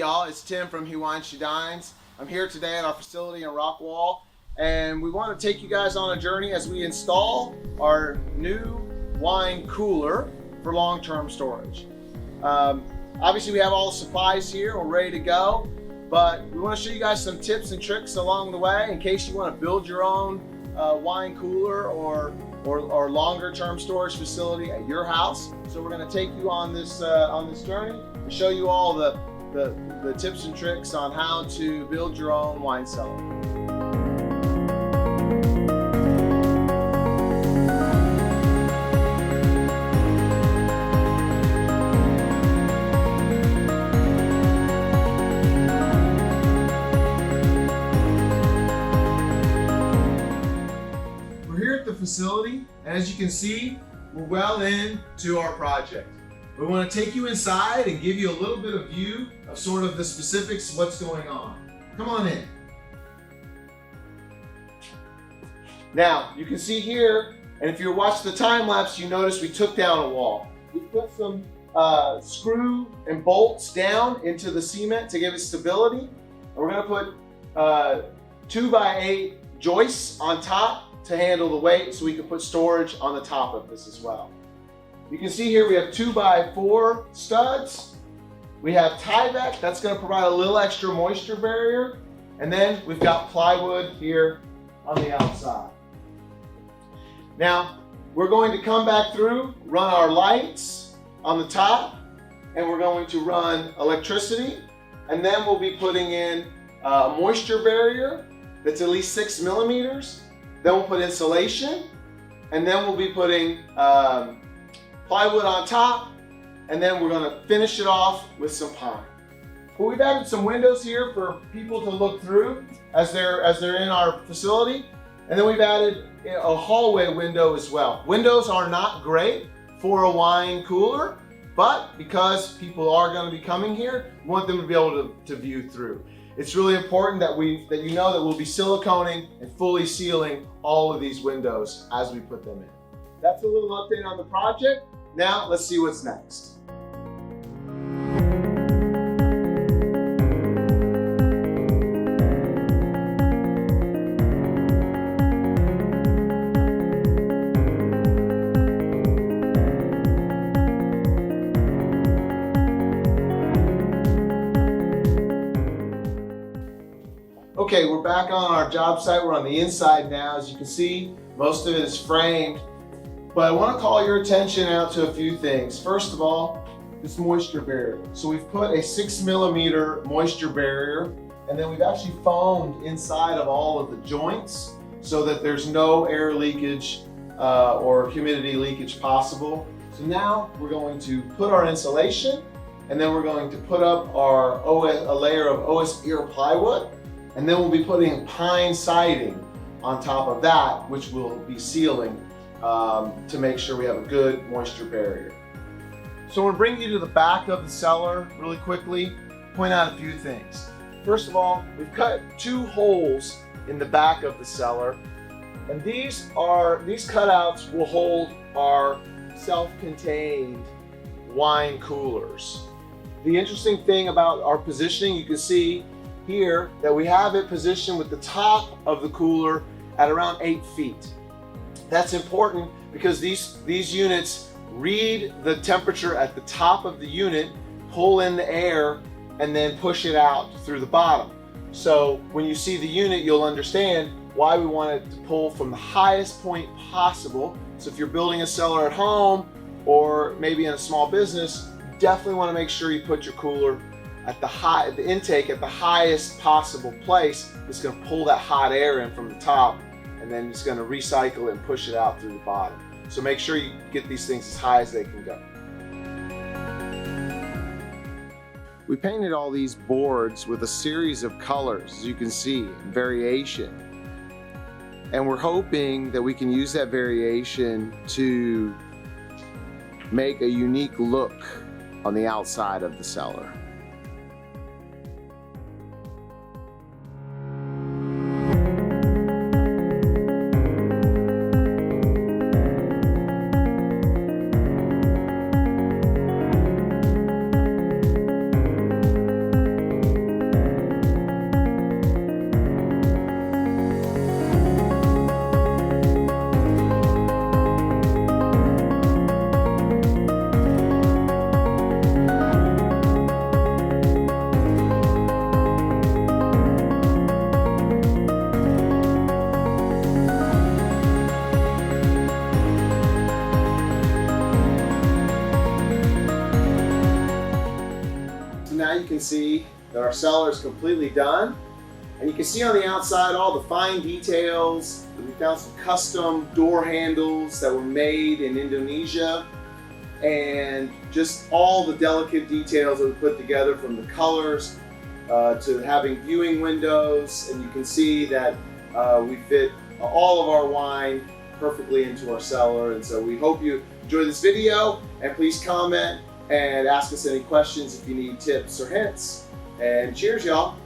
y'all, it's Tim from He Wines, She Dines. I'm here today at our facility in Rockwall, and we want to take you guys on a journey as we install our new wine cooler for long-term storage. Obviously we have all the supplies here, we're ready to go, but we want to show you guys some tips and tricks along the way in case you want to build your own wine cooler or longer-term storage facility at your house. So we're going to take you on this journey and show you all the tips and tricks on how to build your own wine cellar. We're here at the facility, and as you can see, we're well into our project. We want to take you inside and give you a little bit of view of sort of the specifics of what's going on. Come on in. Now, you can see here, and if you watch the time lapse, you notice we took down a wall. We put some screw and bolts down into the cement to give it stability. And we're going to put 2x8 joists on top to handle the weight so we can put storage on the top of this as well. You can see here we have 2x4 studs. We have Tyvek, that's going to provide a little extra moisture barrier. And then we've got plywood here on the outside. Now, we're going to come back through, run our lights on the top, and we're going to run electricity. And then we'll be putting in a moisture barrier that's at least 6 millimeters. Then we'll put insulation, and then we'll be putting plywood on top, and then we're going to finish it off with some pine. But we've added some windows here for people to look through as they're in our facility, and then we've added a hallway window as well. Windows are not great for a wine cooler, but because people are going to be coming here, we want them to be able to view through. It's really important that you know that we'll be siliconing and fully sealing all of these windows as we put them in. That's a little update on the project. Now let's see what's next. Okay, we're back on our job site. We're on the inside now. As you can see, most of it is framed. But I want to call your attention out to a few things. First of all, this moisture barrier. So we've put a 6 millimeter moisture barrier, and then we've actually foamed inside of all of the joints so that there's no air leakage or humidity leakage possible. So now we're going to put our insulation, and then we're going to put up a layer of OSB plywood, and then we'll be putting pine siding on top of that, which we'll be sealing to make sure we have a good moisture barrier. So I'm going to bring you to the back of the cellar really quickly, point out a few things. First of all, we've cut 2 holes in the back of the cellar, and these cutouts will hold our self-contained wine coolers. The interesting thing about our positioning, you can see here that we have it positioned with the top of the cooler at around 8 feet. That's important because these units read the temperature at the top of the unit, pull in the air, and then push it out through the bottom. So when you see the unit, you'll understand why we want it to pull from the highest point possible. So if you're building a cellar at home or maybe in a small business, you definitely want to make sure you put your cooler at the intake at the highest possible place. It's going to pull that hot air in from the top, and then it's going to recycle it and push it out through the bottom. So make sure you get these things as high as they can go. We painted all these boards with a series of colors, as you can see, variation. And we're hoping that we can use that variation to make a unique look on the outside of the cellar. see that our cellar is completely done. And you can see on the outside all the fine details. We found some custom door handles that were made in Indonesia, and just all the delicate details that we put together, from the colors to having viewing windows. And you can see that we fit all of our wine perfectly into our cellar. And so we hope you enjoy this video, and please comment and ask us any questions if you need tips or hints. And cheers, y'all.